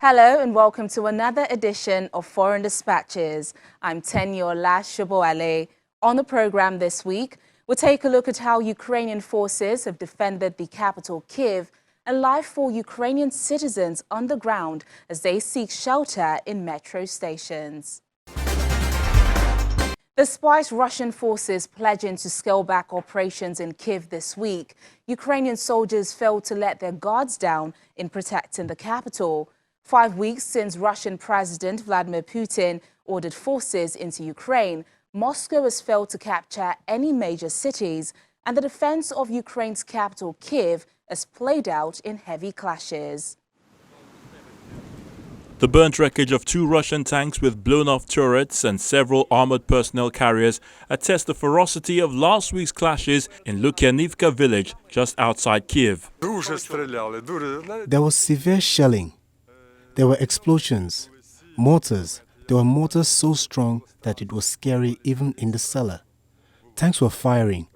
Hello and welcome to another edition of Foreign Dispatches. I'm Tenyola Shoboale. On the program this week, we'll take a look at how Ukrainian forces have defended the capital Kyiv and life for Ukrainian citizens underground as they seek shelter in metro stations. Despite Russian forces pledging to scale back operations in Kyiv this week, Ukrainian soldiers failed to let their guards down in protecting the capital. 5 weeks since Russian President Vladimir Putin ordered forces into Ukraine, Moscow has failed to capture any major cities, and the defense of Ukraine's capital, Kyiv, has played out in heavy clashes. The burnt wreckage of 2 Russian tanks with blown-off turrets and several armored personnel carriers attest the ferocity of last week's clashes in Lukyanivka village just outside Kyiv. There was severe shelling. There were explosions, mortars. There were mortars so strong that it was scary even in the cellar. Tanks were firing,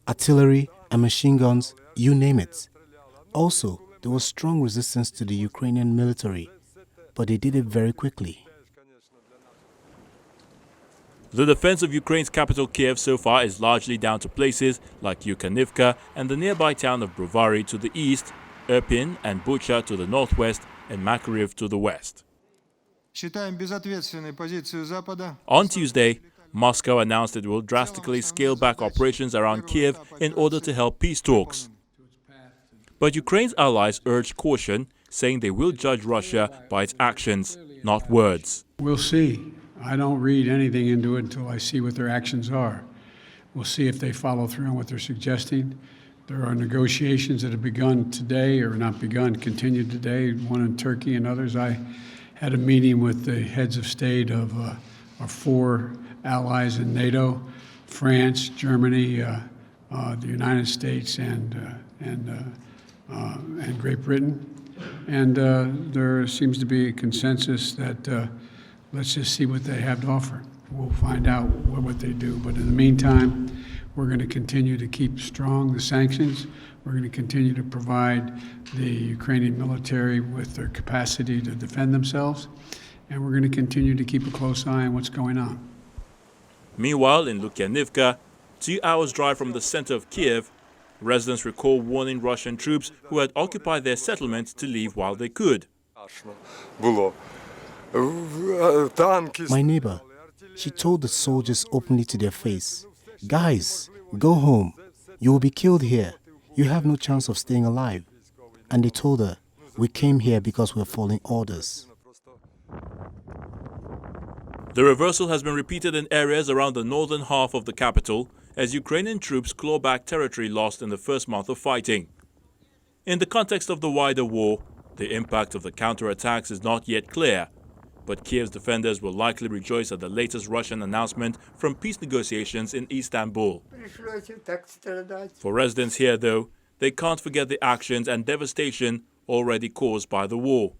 artillery and machine guns, you name it. Also, there was strong resistance to the Ukrainian military, but they did it very quickly. The defense of Ukraine's capital Kyiv so far is largely down to places like Lukyanivka and the nearby town of Brovary to the east, Irpin and Bucha to the northwest, and Makariv to the west. On Tuesday, Moscow announced it will drastically scale back operations around Kyiv in order to help peace talks. But Ukraine's allies urged caution, saying they will judge Russia by its actions, not words. We'll see. I don't read anything into it until I see what their actions are. We'll see if they follow through on what they're suggesting. There are negotiations that have begun today, or not begun, continued today, one in Turkey and others. I had a meeting with the heads of state of our 4 allies in NATO, France, Germany, the United States, and Great Britain. And there seems to be a consensus that let's just see what they have to offer. We'll find out what they do. But in the meantime, we're going to continue to keep strong the sanctions. We're going to continue to provide the Ukrainian military with their capacity to defend themselves. And we're going to continue to keep a close eye on what's going on. Meanwhile, in Lukyanivka, 2 hours' drive from the center of Kyiv, residents recall warning Russian troops who had occupied their settlement to leave while they could. My neighbor, she told the soldiers openly to their face, "Guys, go home. You will be killed here. You have no chance of staying alive." And they told her, "We came here because we're following orders." The reversal has been repeated in areas around the northern half of the capital as Ukrainian troops claw back territory lost in the first month of fighting. In the context of the wider war, the impact of the counterattacks is not yet clear, but Kyiv's defenders will likely rejoice at the latest Russian announcement from peace negotiations in Istanbul. For residents here, though, they can't forget the actions and devastation already caused by the war.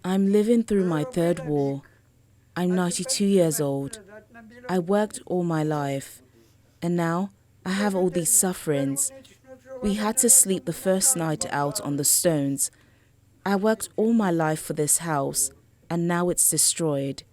I'm living through my 3rd war. I'm 92 years old. I worked all my life, and now I have all these sufferings. We had to sleep the first night out on the stones. I worked all my life for this house, and now it's destroyed.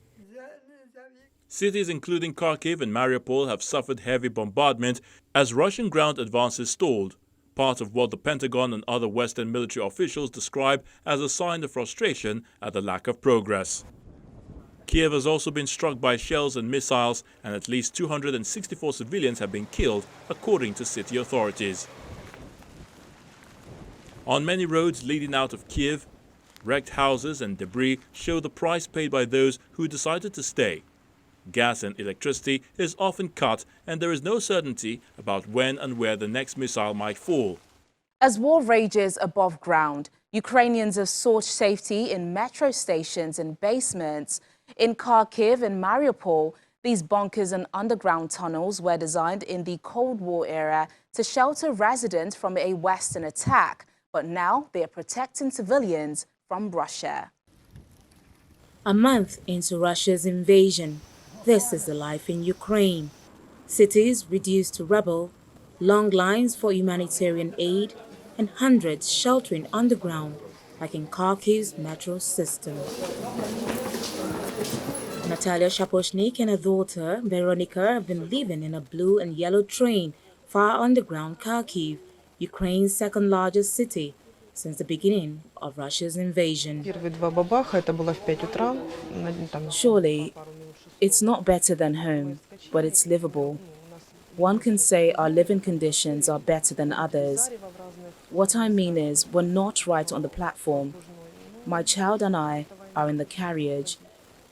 Cities including Kharkiv and Mariupol have suffered heavy bombardment as Russian ground advances stalled, part of what the Pentagon and other Western military officials describe as a sign of frustration at the lack of progress. Kyiv has also been struck by shells and missiles, and at least 264 civilians have been killed, according to city authorities. On many roads leading out of Kyiv, wrecked houses and debris show the price paid by those who decided to stay. Gas and electricity is often cut, and there is no certainty about when and where the next missile might fall. As war rages above ground, Ukrainians have sought safety in metro stations and basements. In Kharkiv and Mariupol, these bunkers and underground tunnels were designed in the Cold War era to shelter residents from a Western attack, but now they are protecting civilians from Russia. A month into Russia's invasion, this is the life in Ukraine. Cities reduced to rubble, long lines for humanitarian aid, and hundreds sheltering underground, like in Kharkiv's metro system. Natalia Shaposhnik and her daughter, Veronica, have been living in a blue and yellow train far underground Kharkiv, Ukraine's second-largest city, since the beginning of Russia's invasion. Surely, it's not better than home, but it's livable. One can say our living conditions are better than others. What I mean is, we're not right on the platform. My child and I are in the carriage.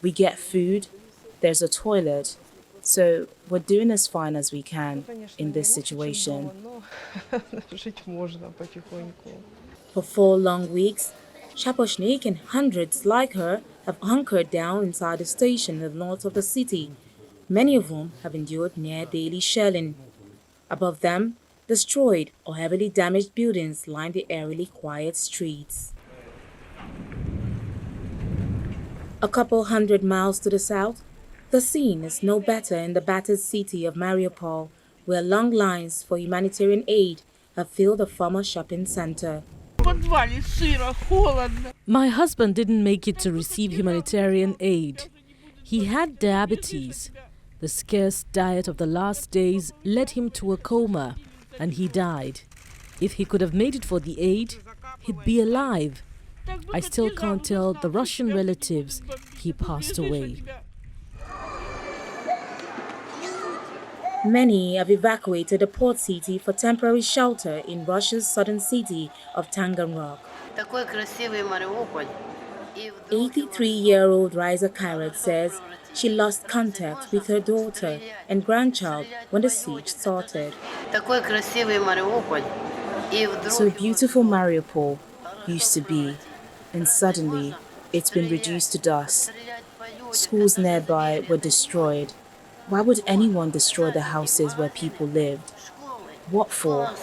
We get food, there's a toilet, so we're doing as fine as we can in this situation. For 4 long weeks, Shaposhnik and hundreds like her have hunkered down inside the station in the north of the city, many of whom have endured near daily shelling. Above them, destroyed or heavily damaged buildings line the eerily quiet streets. A couple hundred miles to the south, the scene is no better in the battered city of Mariupol, where long lines for humanitarian aid have filled the former shopping center. My husband didn't make it to receive humanitarian aid. He had diabetes. The scarce diet of the last days led him to a coma, and he died. If he could have made it for the aid, he'd be alive. I still can't tell the Russian relatives he passed away. Many have evacuated the port city for temporary shelter in Russia's southern city of Taganrog. 83-year-old Riza Kairat says she lost contact with her daughter and grandchild when the siege started. So beautiful Mariupol used to be, and suddenly it's been reduced to dust. Schools nearby were destroyed. Why would anyone destroy the houses where people lived? What for?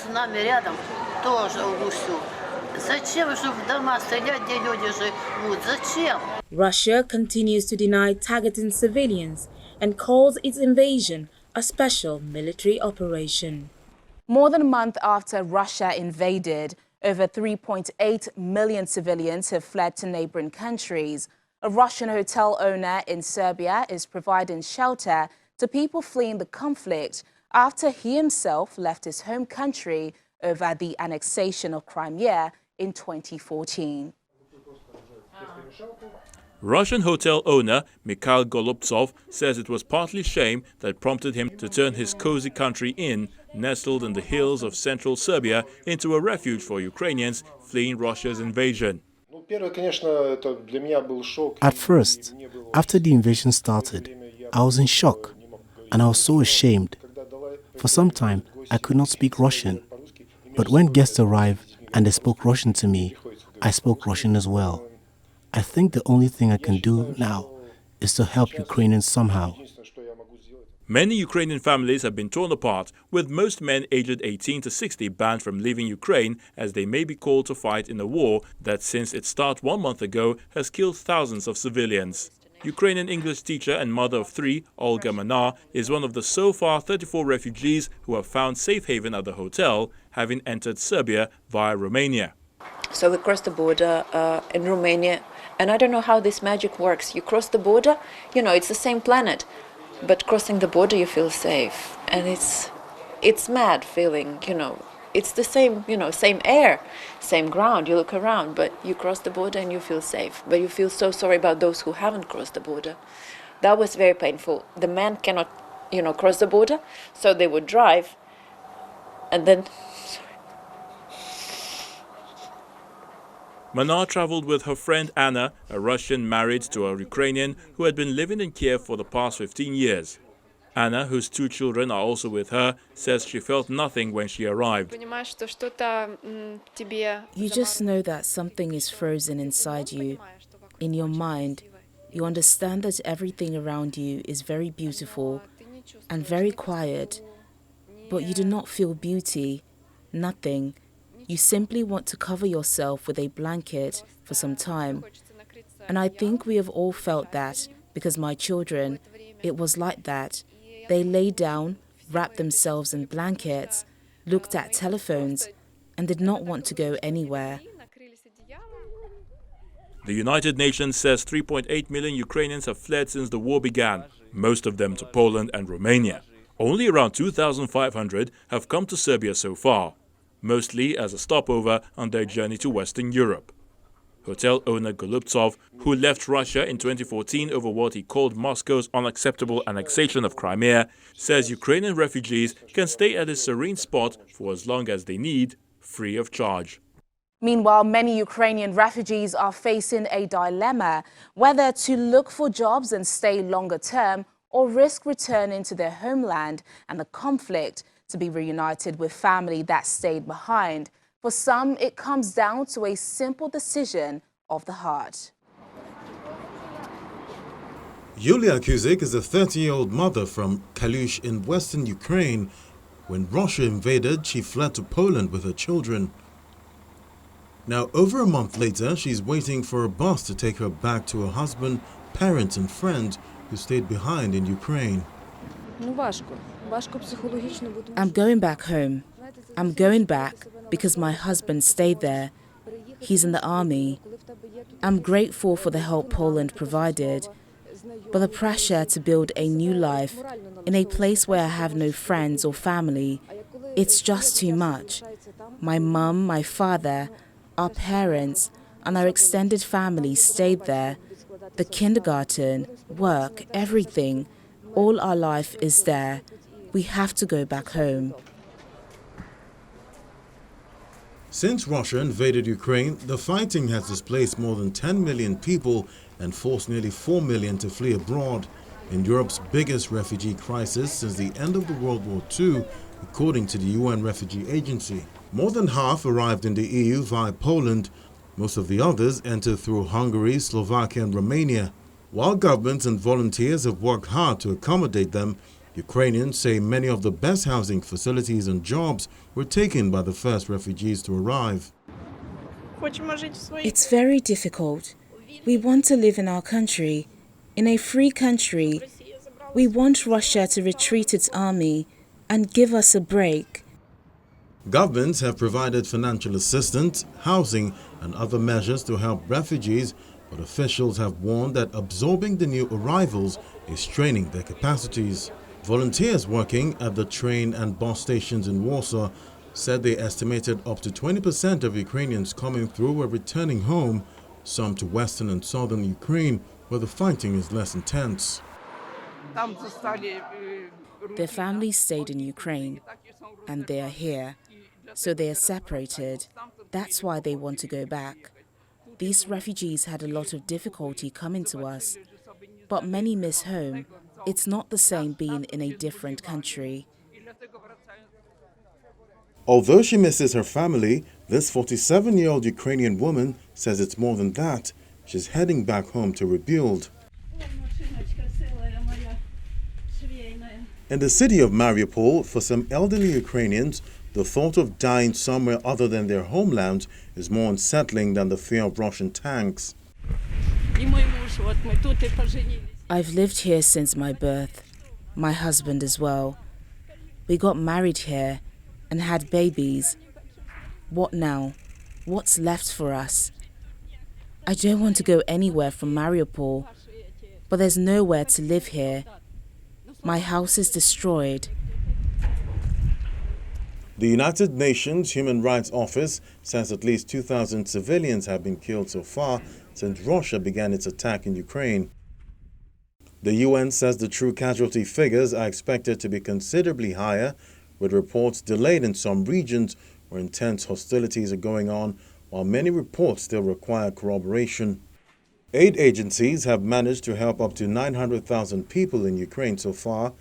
Russia continues to deny targeting civilians and calls its invasion a special military operation. More than a month after Russia invaded, over 3.8 million civilians have fled to neighboring countries. A Russian hotel owner in Serbia is providing shelter to people fleeing the conflict after he himself left his home country over the annexation of Crimea in 2014. Russian hotel owner Mikhail Golubtsov says it was partly shame that prompted him to turn his cozy country inn, nestled in the hills of central Serbia, into a refuge for Ukrainians fleeing Russia's invasion. At first, after the invasion started, I was in shock and I was so ashamed. For some time, I could not speak Russian. But when guests arrived and they spoke Russian to me, I spoke Russian as well. I think the only thing I can do now is to help Ukrainians somehow. Many Ukrainian families have been torn apart, with most men aged 18 to 60 banned from leaving Ukraine, as they may be called to fight in a war that, since its start 1 month ago, has killed thousands of civilians. Ukrainian English teacher and mother of 3, Olga Manar, is one of the so far 34 refugees who have found safe haven at the hotel, having entered Serbia via Romania. So we crossed the border in Romania, and I don't know how this magic works. You cross the border, it's the same planet, but crossing the border you feel safe, and it's mad feeling, It's the same, same air, same ground. You look around, but you cross the border and you feel safe. But you feel so sorry about those who haven't crossed the border. That was very painful. The men cannot, cross the border, so they would drive, and then... Manar traveled with her friend Anna, a Russian married to a Ukrainian who had been living in Kyiv for the past 15 years. Anna, whose 2 children are also with her, says she felt nothing when she arrived. You just know that something is frozen inside you. In your mind, you understand that everything around you is very beautiful and very quiet, but you do not feel beauty, nothing. You simply want to cover yourself with a blanket for some time. And I think we have all felt that, because my children, it was like that. They lay down, wrapped themselves in blankets, looked at telephones, and did not want to go anywhere. The United Nations says 3.8 million Ukrainians have fled since the war began, most of them to Poland and Romania. Only around 2,500 have come to Serbia so far, mostly as a stopover on their journey to Western Europe. Hotel owner Golubtsov, who left Russia in 2014 over what he called Moscow's unacceptable annexation of Crimea, says Ukrainian refugees can stay at his serene spot for as long as they need, free of charge. Meanwhile, many Ukrainian refugees are facing a dilemma whether to look for jobs and stay longer term or risk returning to their homeland and the conflict to be reunited with family that stayed behind. For some, it comes down to a simple decision of the heart. Yulia Kuzik is a 30-year-old mother from Kyiv in western Ukraine. When Russia invaded, she fled to Poland with her children. Now, over a month later, she's waiting for a bus to take her back to her husband, parents and friends who stayed behind in Ukraine. I'm going back home. I'm going back because my husband stayed there. He's in the army. I'm grateful for the help Poland provided, but the pressure to build a new life in a place where I have no friends or family, it's just too much. My mum, my father, our parents and our extended family stayed there. The kindergarten, work, everything, all our life is there. We have to go back home. Since Russia invaded Ukraine, the fighting has displaced more than 10 million people and forced nearly 4 million to flee abroad, in Europe's biggest refugee crisis since the end of the World War II, according to the UN Refugee Agency. More than half arrived in the EU via Poland. Most of the others entered through Hungary, Slovakia and Romania. While governments and volunteers have worked hard to accommodate them, Ukrainians say many of the best housing facilities and jobs were taken by the first refugees to arrive. It's very difficult. We want to live in our country, in a free country. We want Russia to retreat its army and give us a break. Governments have provided financial assistance, housing and other measures to help refugees, but officials have warned that absorbing the new arrivals is straining their capacities. Volunteers working at the train and bus stations in Warsaw said they estimated up to 20% of Ukrainians coming through were returning home, some to western and southern Ukraine, where the fighting is less intense. Their families stayed in Ukraine, and they are here, so they are separated. That's why they want to go back. These refugees had a lot of difficulty coming to us, but many miss home. It's not the same being in a different country. Although she misses her family, this 47-year-old Ukrainian woman says it's more than that. She's heading back home to rebuild. In the city of Mariupol, for some elderly Ukrainians, the thought of dying somewhere other than their homeland is more unsettling than the fear of Russian tanks. I've lived here since my birth, my husband as well. We got married here and had babies. What now? What's left for us? I don't want to go anywhere from Mariupol, but there's nowhere to live here. My house is destroyed. The United Nations Human Rights Office says at least 2,000 civilians have been killed so far since Russia began its attack in Ukraine. The UN says the true casualty figures are expected to be considerably higher, with reports delayed in some regions where intense hostilities are going on, while many reports still require corroboration. Aid agencies have managed to help up to 900,000 people in Ukraine so far,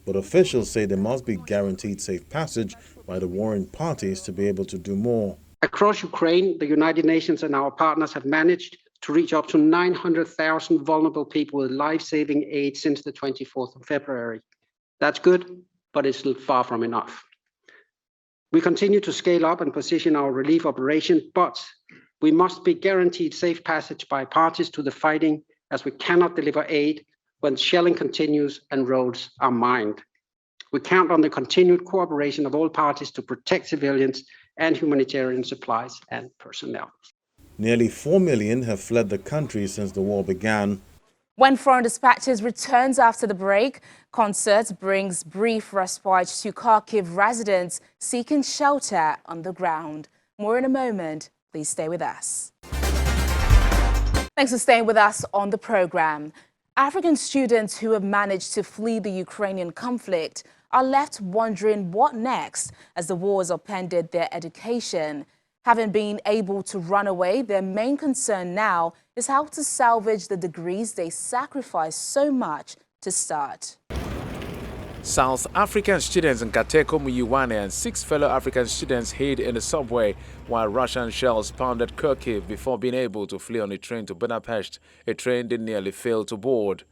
but officials say there must be guaranteed safe passage by the warring parties to be able to do more. Across Ukraine, the United Nations and our partners have managed to reach up to 900,000 vulnerable people with life-saving aid since the 24th of February. That's good, but it's still far from enough. We continue to scale up and position our relief operation, but we must be guaranteed safe passage by parties to the fighting, as we cannot deliver aid when shelling continues and roads are mined. We count on the continued cooperation of all parties to protect civilians and humanitarian supplies and personnel. Nearly 4 million have fled the country since the war began. When Foreign Dispatches returns after the break, concert brings brief respite to Kyiv residents seeking shelter on the ground. More in a moment. Please stay with us. Thanks for staying with us on the program. African students who have managed to flee the Ukrainian conflict are left wondering what next as the war has upended their education. Having been able to run away, their main concern now is how to salvage the degrees they sacrificed so much to start. South African students in Kateko Muyuwane and 6 fellow African students hid in the subway while Russian shells pounded Kyiv before being able to flee on a train to Budapest, a train they nearly failed to board.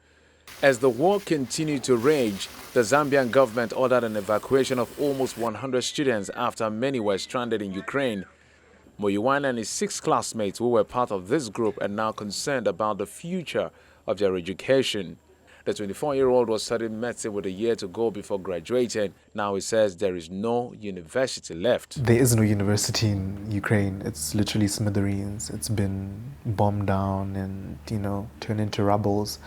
As the war continued to rage, the Zambian government ordered an evacuation of almost 100 students after many were stranded in Ukraine. Muyuwane and his 6 classmates who were part of this group are now concerned about the future of their education. The 24-year-old was studying medicine with a year to go before graduating. Now he says there is no university left. There is no university in Ukraine. It's literally smithereens. It's been bombed down and, turned into rubbles.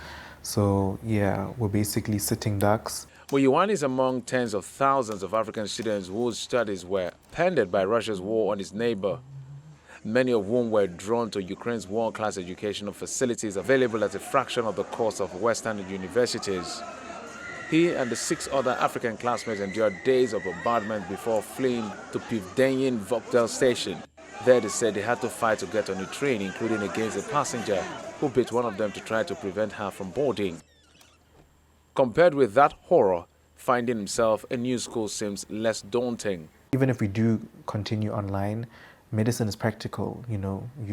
So, yeah, we're basically sitting ducks. Muyuwane is among tens of thousands of African students whose studies were pended by Russia's war on its neighbor, many of whom were drawn to Ukraine's world-class educational facilities available at a fraction of the cost of Western universities. He and the 6 other African classmates endured days of bombardment before fleeing to Pivdenyin Vokdel station. There they said they had to fight to get on a train, including against a passenger who beat one of them to try to prevent her from boarding. Compared with that horror, finding himself in new school seems less daunting. Even if we do continue online, medicine is practical, you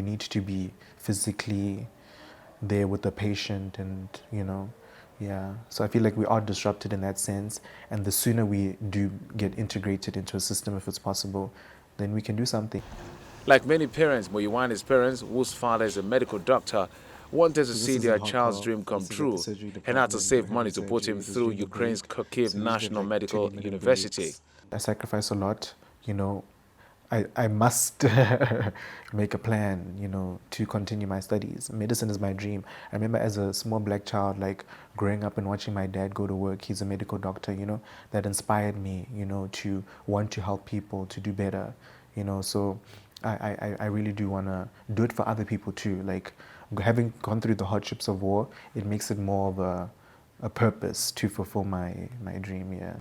need to be physically there with the patient and, yeah. So I feel like we are disrupted in that sense, and the sooner we do get integrated into a system, if it's possible, then we can do something. Like many parents, Muyuwane's parents, whose father is a medical doctor, wanted to see their child's dream come true and had to save money to put him through Ukraine's Kyiv National Medical University. I sacrifice a lot, I must make a plan, to continue my studies. Medicine is my dream. I remember as a small black child, growing up and watching my dad go to work. He's a medical doctor, that inspired me, to want to help people, to do better, So I really do want to do it for other people too. Having gone through the hardships of war, it makes it more of a purpose to fulfill my dream, yeah.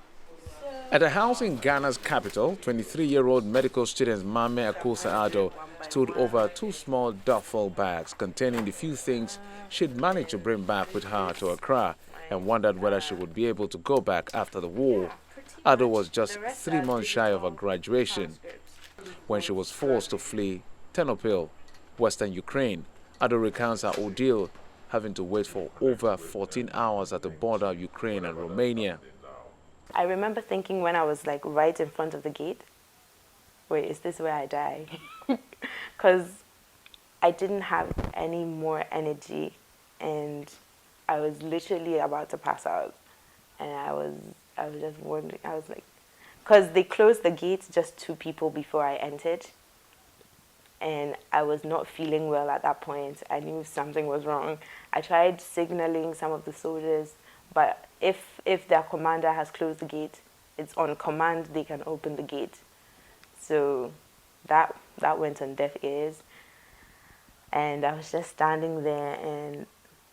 At a house in Ghana's capital, 23-year-old medical student Mame Akusa Ado stood over 2 small duffel bags containing the few things she'd managed to bring back with her to Accra and wondered whether she would be able to go back after the war. Ado was just 3 months shy of her graduation when she was forced to flee Ternopil, Western Ukraine. Ado recounts her ordeal, having to wait for over 14 hours at the border of Ukraine and Romania. I remember thinking when I was right in front of the gate, wait, is this where I die? Because I didn't have any more energy and I was literally about to pass out. And I was just wondering, because they closed the gates just 2 people before I entered. And I was not feeling well at that point. I knew something was wrong. I tried signaling some of the soldiers, but if their commander has closed the gate, it's on command they can open the gate. So that went on deaf ears. And I was just standing there and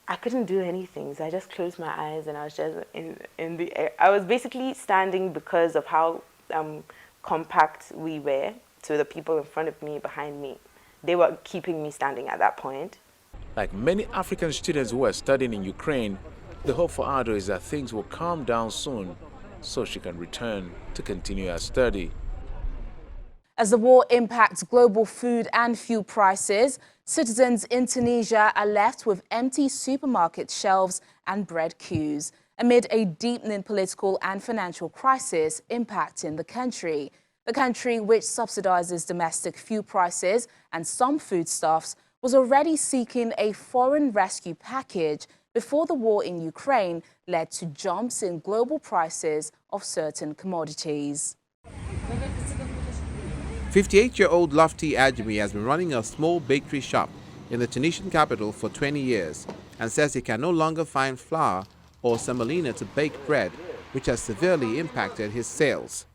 I couldn't do anything. So I just closed my eyes and I was just in the air. I was basically standing because of how compact we were. To the people in front of me, behind me, they were keeping me standing at that point. Like many African students who are studying in Ukraine, the hope for Ado is that things will calm down soon so she can return to continue her study. As the war impacts global food and fuel prices, citizens in Tunisia are left with empty supermarket shelves and bread queues amid a deepening political and financial crisis impacting the country. The country, which subsidizes domestic fuel prices and some foodstuffs, was already seeking a foreign rescue package before the war in Ukraine led to jumps in global prices of certain commodities. 58-year-old Lofty Ajmi has been running a small bakery shop in the Tunisian capital for 20 years and says he can no longer find flour or semolina to bake bread, which has severely impacted his sales.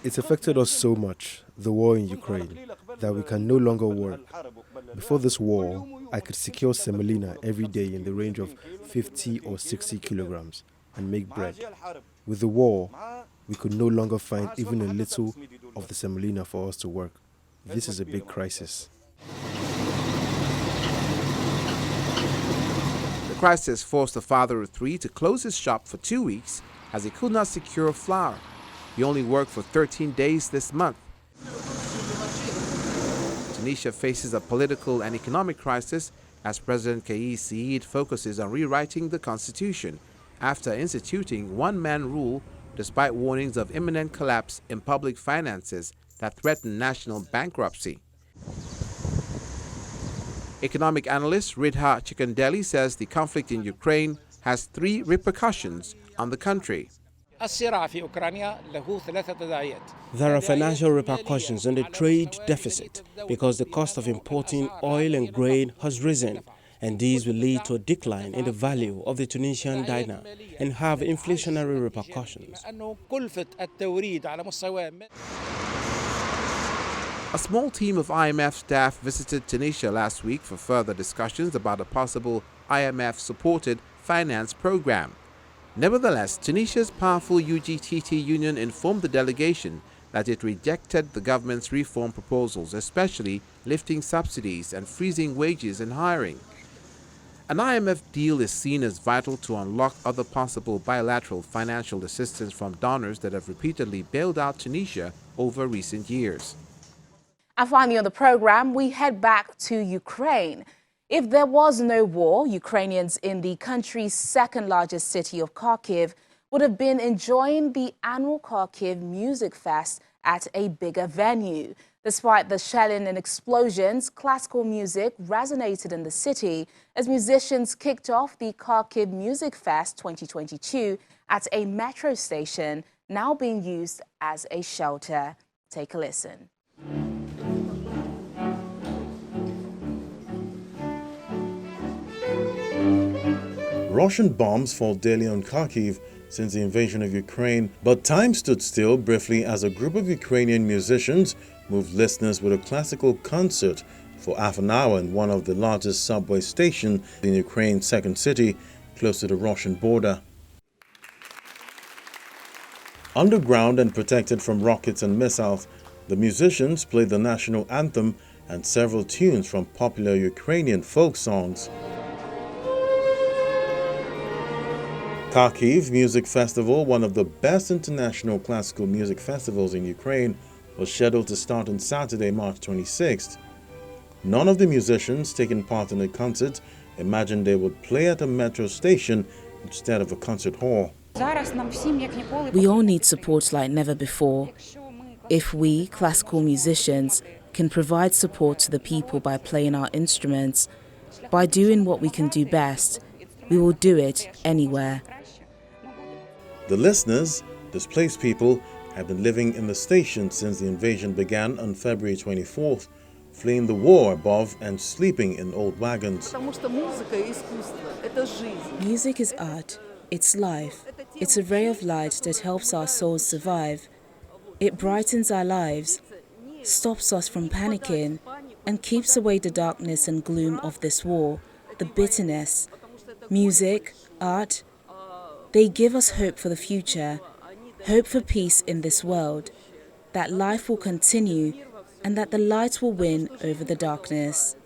It's affected us so much, the war in Ukraine, that we can no longer work. Before this war, I could secure semolina every day in the range of 50 or 60 kilograms and make bread. With the war, we could no longer find even a little of the semolina for us to work. This is a big crisis. The crisis forced the father of three to close his shop for 2 weeks as he could not secure flour. He only worked for 13 days this month. Tunisia faces a political and economic crisis as President Kyiv focuses on rewriting the constitution after instituting one-man rule despite warnings of imminent collapse in public finances that threaten national bankruptcy. Economic analyst Ridha Chikandeli says the conflict in Ukraine has 3 repercussions on the country. There are financial repercussions on the trade deficit because the cost of importing oil and grain has risen, and these will lead to a decline in the value of the Tunisian dinar and have inflationary repercussions. A small team of IMF staff visited Tunisia last week for further discussions about a possible IMF-supported finance program. Nevertheless, Tunisia's powerful UGTT union informed the delegation that it rejected the government's reform proposals, especially lifting subsidies and freezing wages and hiring. An IMF deal is seen as vital to unlock other possible bilateral financial assistance from donors that have repeatedly bailed out Tunisia over recent years. And finally on the program, we head back to Ukraine. If there was no war, Ukrainians in the country's second largest city of Kyiv would have been enjoying the annual Kyiv Music Fest at a bigger venue. Despite the shelling and explosions, classical music resonated in the city as musicians kicked off the Kyiv Music Fest 2022 at a metro station now being used as a shelter. Take a listen. Russian bombs fall daily on Kyiv since the invasion of Ukraine, but time stood still briefly as a group of Ukrainian musicians moved listeners with a classical concert for half an hour in one of the largest subway stations in Ukraine's second city, close to the Russian border. Underground and protected from rockets and missiles, the musicians played the national anthem and several tunes from popular Ukrainian folk songs. Kyiv Music Festival, one of the best international classical music festivals in Ukraine, was scheduled to start on Saturday, March 26th. None of the musicians taking part in the concert imagined they would play at a metro station instead of a concert hall. We all need support like never before. If we, classical musicians, can provide support to the people by playing our instruments, by doing what we can do best, we will do it anywhere. The listeners, displaced people, have been living in the station since the invasion began on February 24th, fleeing the war above and sleeping in old wagons. Music is art, it's life, it's a ray of light that helps our souls survive. It brightens our lives, stops us from panicking, and keeps away the darkness and gloom of this war, the bitterness. Music, art, they give us hope for the future, hope for peace in this world, that life will continue and that the light will win over the darkness.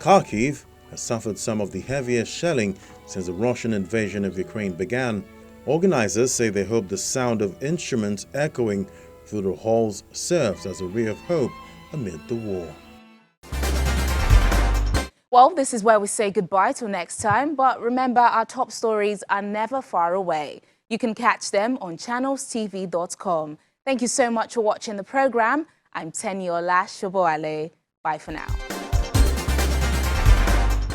Kyiv has suffered some of the heaviest shelling since the Russian invasion of Ukraine began. Organizers say they hope the sound of instruments echoing through the halls serves as a ray of hope amid the war. Well, this is where we say goodbye till next time, but remember our top stories are never far away. You can catch them on channelstv.com. Thank you so much for watching the program. I'm Teniola Shoboale. Bye for now.